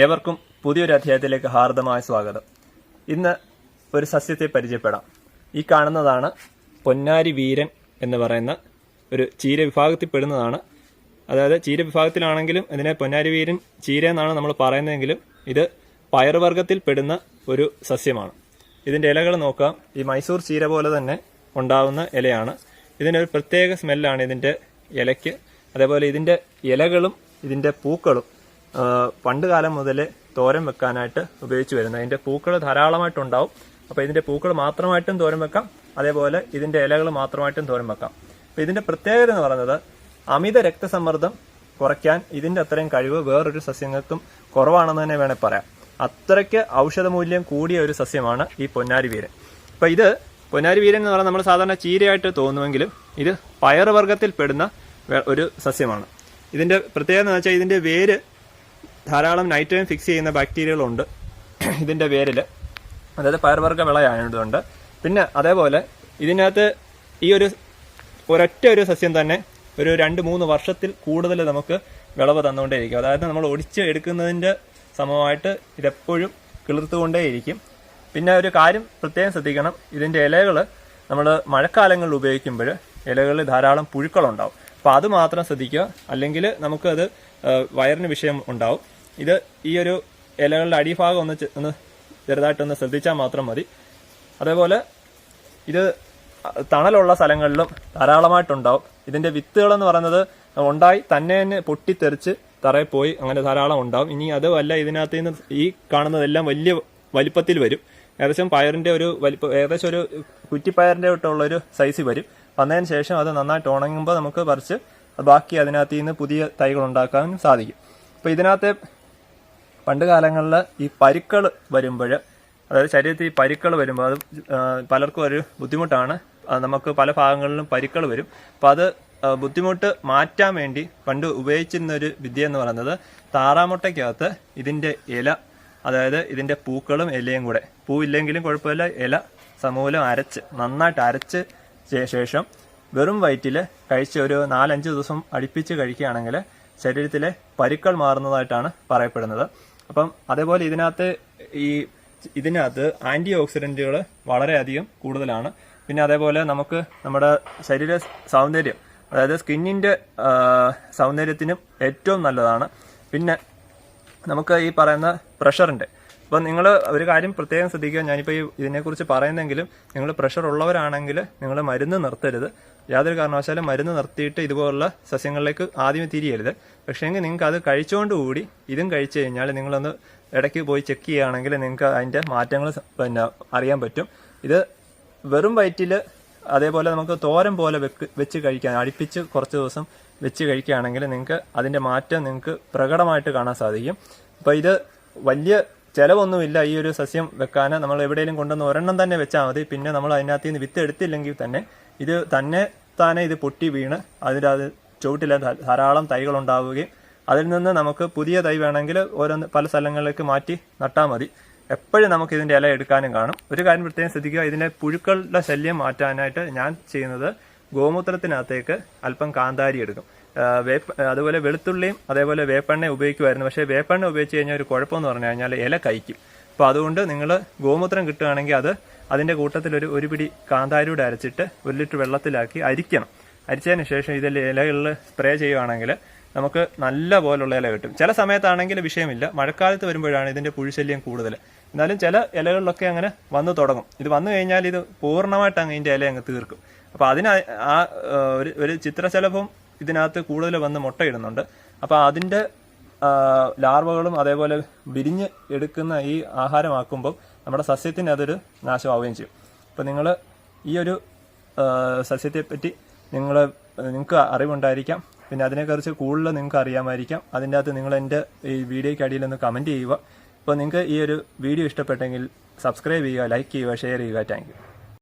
ഏവർക്കും പുതിയൊരു അധ്യായത്തിലേക്ക് ഹാർദമായ സ്വാഗതം. ഇന്ന് ഒരു സസ്യത്തെ പരിചയപ്പെടാം. ഈ കാണുന്നതാണ് പൊന്നാരി വീരൻ എന്ന് പറയുന്ന ഒരു ചീര വിഭാഗത്തിൽ പെടുന്നതാണ്. അതായത് ചീര വിഭാഗത്തിലാണെങ്കിലും ഇതിനെ പൊന്നാരി വീരൻ ചീര എന്നാണ് നമ്മൾ പറയുന്നതെങ്കിലും ഇത് പയറുവർഗ്ഗത്തിൽ പെടുന്ന ഒരു സസ്യമാണ്. ഇതിൻ്റെ ഇലകൾ നോക്കാം. ഈ മൈസൂർ ചീര പോലെ തന്നെ ഉണ്ടാവുന്ന ഇലയാണ്. ഇതിനൊരു പ്രത്യേക സ്മെല്ലാണ് ഇതിൻ്റെ ഇലയ്ക്ക്. അതേപോലെ ഇതിൻ്റെ ഇലകളും ഇതിൻ്റെ പൂക്കളും പണ്ട് കാലം മുതൽ തോരൻ വെക്കാനായിട്ട് ഉപയോഗിച്ച് വരുന്നത്. ഇതിൻ്റെ പൂക്കൾ ധാരാളമായിട്ടുണ്ടാവും. അപ്പോൾ ഇതിൻ്റെ പൂക്കൾ മാത്രമായിട്ടും തോരൻ വെക്കാം, അതേപോലെ ഇതിൻ്റെ ഇലകൾ മാത്രമായിട്ടും തോരൻ വെക്കാം. അപ്പോൾ ഇതിൻ്റെ പ്രത്യേകത എന്ന് പറയുന്നത് അമിത രക്തസമ്മർദ്ദം കുറയ്ക്കാൻ ഇതിൻ്റെ അത്രയും കഴിവ് വേറൊരു സസ്യങ്ങൾക്കും കുറവാണെന്ന് തന്നെ വേണേൽ പറയാം. അത്രയ്ക്ക് ഔഷധമൂല്യം കൂടിയ ഒരു സസ്യമാണ് ഈ പൊന്നാരി വീരൻ. അപ്പോൾ ഇത് പൊന്നാരി വീരൻ എന്ന് പറഞ്ഞാൽ നമ്മൾ സാധാരണ ചീരയായിട്ട് തോന്നുമെങ്കിലും ഇത് പയറുവർഗ്ഗത്തിൽ പെടുന്ന ഒരു സസ്യമാണ്. ഇതിൻ്റെ പ്രത്യേകത എന്ന് വെച്ചാൽ ഇതിൻ്റെ വേര് ധാരാളം നൈട്രജൻ ഫിക്സ് ചെയ്യുന്ന ബാക്ടീരിയകളുണ്ട് ഇതിൻ്റെ വേരിൽ, അതായത് പയർവർഗ്ഗ വിളയായതുകൊണ്ട്. പിന്നെ അതേപോലെ ഇതിനകത്ത് ഈ ഒരൊറ്റ ഒരു സസ്യം തന്നെ ഒരു 2-3 വർഷത്തിൽ കൂടുതൽ നമുക്ക് വിളവ് തന്നുകൊണ്ടേയിരിക്കും. അതായത് നമ്മൾ ഒടിച്ച് എടുക്കുന്നതിൻ്റെ സമമായിട്ട് ഇതെപ്പോഴും കിളിർത്തുകൊണ്ടേയിരിക്കും. പിന്നെ ഒരു കാര്യം പ്രത്യേകം ശ്രദ്ധിക്കണം, ഇതിൻ്റെ ഇലകൾ നമ്മൾ മഴക്കാലങ്ങളിൽ ഉപയോഗിക്കുമ്പോൾ ഇലകളിൽ ധാരാളം പുഴുക്കളുണ്ടാവും. അപ്പോൾ അത് മാത്രം ശ്രദ്ധിക്കുക, അല്ലെങ്കിൽ നമുക്കത് വയറിന് വിഷയം ഉണ്ടാവും. ഇത് ഈ ഒരു ഇലകളുടെ അടിഭാഗം ഒന്ന് ചെറുതായിട്ടൊന്ന് ശ്രദ്ധിച്ചാൽ മാത്രം മതി. അതേപോലെ ഇത് തണലുള്ള സ്ഥലങ്ങളിലും ധാരാളമായിട്ടുണ്ടാവും. ഇതിൻ്റെ വിത്തുകളെന്ന് പറയുന്നത് ഉണ്ടായി തന്നെ പൊട്ടിത്തെറിച്ച് തറയിൽ പോയി അങ്ങനെ ധാരാളം ഉണ്ടാവും. ഇനി അതുമല്ല, ഇതിനകത്ത് നിന്ന് ഈ കാണുന്നതെല്ലാം വലിയ വലിപ്പത്തിൽ വരും. ഏകദേശം പയറിൻ്റെ ഒരു വലിപ്പം, ഏകദേശം ഒരു കുറ്റിപ്പയറിൻ്റെ തൊട്ടുള്ളൊരു സൈസ് വരും. വന്നതിന് ശേഷം അത് നന്നായിട്ട് ഉണങ്ങുമ്പോൾ നമുക്ക് പറിച്ച് ബാക്കി അതിനകത്ത് നിന്ന് പുതിയ തൈകൾ ഉണ്ടാക്കാനും സാധിക്കും. അപ്പോൾ ഇതിനകത്ത് പണ്ട് കാലങ്ങളിൽ ഈ പരുക്കൾ വരുമ്പോൾ, അതായത് ശരീരത്തിൽ ഈ പരുക്കൾ വരുമ്പോൾ അത് പലർക്കും ഒരു ബുദ്ധിമുട്ടാണ്. നമുക്ക് പല ഭാഗങ്ങളിലും പരുക്കൾ വരും. അപ്പോൾ അത് ബുദ്ധിമുട്ട് മാറ്റാൻ വേണ്ടി പണ്ട് ഉപയോഗിച്ചിരുന്നൊരു വിദ്യ എന്ന് പറയുന്നത് താറാമുട്ടയ്ക്കകത്ത് ഇതിൻ്റെ ഇല, അതായത് ഇതിൻ്റെ പൂക്കളും ഇലയും കൂടെ, പൂവില്ലെങ്കിലും കുഴപ്പമില്ല, ഇല സമൂലം നന്നായിട്ട് അരച്ച് ശേഷം വെറും വയറ്റിൽ കഴിച്ച് ഒരു 4-5 ദിവസം അടുപ്പിച്ച് കഴിക്കുകയാണെങ്കിൽ ശരീരത്തിലെ പരുക്കൾ മാറുന്നതായിട്ടാണ് പറയപ്പെടുന്നത്. അപ്പം അതേപോലെ ഇതിനകത്ത് ആൻറ്റി ഓക്സിഡൻറ്റുകൾ വളരെയധികം കൂടുതലാണ്. പിന്നെ അതേപോലെ നമുക്ക് നമ്മുടെ ശരീര സൗന്ദര്യം, അതായത് സ്കിന്നിൻ്റെ സൗന്ദര്യത്തിനും ഏറ്റവും നല്ലതാണ്. പിന്നെ നമുക്ക് ഈ പറയുന്ന പ്രഷറിൻ്റെ, അപ്പം നിങ്ങൾ ഒരു കാര്യം പ്രത്യേകം ശ്രദ്ധിക്കുക. ഞാനിപ്പോൾ ഇതിനെക്കുറിച്ച് പറയുന്നെങ്കിലും നിങ്ങൾ പ്രഷർ ഉള്ളവരാണെങ്കിൽ നിങ്ങൾ മരുന്ന് നിർത്തരുത്. യാതൊരു കാരണവശാലും മരുന്ന് നിർത്തിയിട്ട് ഇതുപോലുള്ള സസ്യങ്ങളിലേക്ക് ആദ്യമേ തിരിയരുത്. പക്ഷേങ്കിൽ നിങ്ങൾക്ക് അത് കഴിച്ചുകൊണ്ടുകൂടി ഇതും കഴിച്ചു കഴിഞ്ഞാൽ നിങ്ങളൊന്ന് ഇടയ്ക്ക് പോയി ചെക്ക് ചെയ്യുകയാണെങ്കിൽ നിങ്ങൾക്ക് അതിൻ്റെ മാറ്റങ്ങൾ അറിയാൻ പറ്റും. ഇത് വെറും വയറ്റിൽ അതേപോലെ നമുക്ക് തോരൻ പോലെ വെച്ച് കഴിക്കാൻ, അടുപ്പിച്ച് കുറച്ച് ദിവസം വെച്ച് കഴിക്കുകയാണെങ്കിൽ നിങ്ങൾക്ക് അതിൻ്റെ മാറ്റം നിങ്ങൾക്ക് പ്രകടമായിട്ട് കാണാൻ സാധിക്കും. അപ്പോൾ ഇത് വലിയ ചിലവൊന്നുമില്ല ഈ ഒരു സസ്യം വെക്കാൻ. നമ്മൾ എവിടെയെങ്കിലും കൊണ്ടുവന്ന് ഒരെണ്ണം തന്നെ വെച്ചാൽ മതി. പിന്നെ നമ്മൾ അതിനകത്ത് നിന്ന് വിത്ത് എടുത്തില്ലെങ്കിൽ തന്നെ ഇത് താനെ ഇത് പൊട്ടി വീണ് അതിനകത്ത് ചുവട്ടിൽ ധാരാളം തൈകൾ ഉണ്ടാവുകയും അതിൽ നിന്ന് നമുക്ക് പുതിയ തൈ വേണമെങ്കിൽ പല സ്ഥലങ്ങളിലേക്ക് മാറ്റി നട്ടാൽ മതി. എപ്പോഴും നമുക്ക് ഇതിൻ്റെ ഇല എടുക്കാനും കാണും. ഒരു കാര്യം പ്രത്യേകം ശ്രദ്ധിക്കുക, ഇതിൻ്റെ പുഴുക്കളുടെ ശല്യം മാറ്റാനായിട്ട് ഞാൻ ചെയ്യുന്നത് ഗോമൂത്രത്തിനകത്തേക്ക് അല്പം കാന്താരി എടുക്കും. അതുപോലെ വെളുത്തുള്ളിയും അതേപോലെ വേപ്പെണ്ണ ഉപയോഗിക്കുമായിരുന്നു. പക്ഷേ വേപ്പെണ്ണ ഉപയോഗിച്ച് കഴിഞ്ഞാൽ ഒരു കുഴപ്പമെന്ന് പറഞ്ഞു കഴിഞ്ഞാൽ ഇല കഴിക്കും. അപ്പോൾ അതുകൊണ്ട് നിങ്ങൾ ഗോമൂത്രം കിട്ടുകയാണെങ്കിൽ അതിൻ്റെ കൂട്ടത്തിൽ ഒരു പിടി കാന്താരിയുടെ അരച്ചിട്ട് 1 ലിറ്റർ വെള്ളത്തിലാക്കി അരിക്കണം. അരിച്ചതിന് ശേഷം ഇതിൽ ഇലകളിൽ സ്പ്രേ ചെയ്യുകയാണെങ്കിൽ നമുക്ക് നല്ല പോലുള്ള ഇല കിട്ടും. ചില സമയത്താണെങ്കിൽ വിഷയമില്ല, മഴക്കാലത്ത് വരുമ്പോഴാണ് ഇതിൻ്റെ പുഴുശല്യം കൂടുതൽ. എന്നാലും ചില ഇലകളിലൊക്കെ അങ്ങനെ വന്നു തുടങ്ങും. ഇത് വന്നു കഴിഞ്ഞാൽ ഇത് പൂർണ്ണമായിട്ട് ഇതിൻ്റെ ഇല അങ്ങ് തീർക്കും. അപ്പോൾ ഒരു ചിത്രശലഭം ഇതിനകത്ത് കൂടുതൽ വന്ന് മുട്ടയിടുന്നുണ്ട്. അപ്പോൾ അതിൻ്റെ ലാർവകളും അതേപോലെ വിരിഞ്ഞ് എടുക്കുന്ന ഈ ആഹാരമാക്കുമ്പോൾ നമ്മുടെ സസ്യത്തിന് അതൊരു നാശമാവുകയും ചെയ്യും. അപ്പോൾ നിങ്ങൾ ഈ ഒരു സസ്യത്തെപ്പറ്റി നിങ്ങൾക്ക് അറിവുണ്ടായിരിക്കാം. പിന്നെ അതിനെക്കുറിച്ച് കൂടുതൽ നിങ്ങൾക്ക് അറിയാമായിരിക്കാം. അതിൻ്റെ അകത്ത് നിങ്ങൾ എൻ്റെ ഈ വീഡിയോയ്ക്ക് അടിയിൽ ഒന്ന് കമൻറ്റ് ചെയ്യുക. അപ്പോൾ നിങ്ങൾക്ക് ഈ ഒരു വീഡിയോ ഇഷ്ടപ്പെട്ടെങ്കിൽ സബ്സ്ക്രൈബ് ചെയ്യുക, ലൈക്ക് ചെയ്യുക, ഷെയർ ചെയ്യുക. Thank you.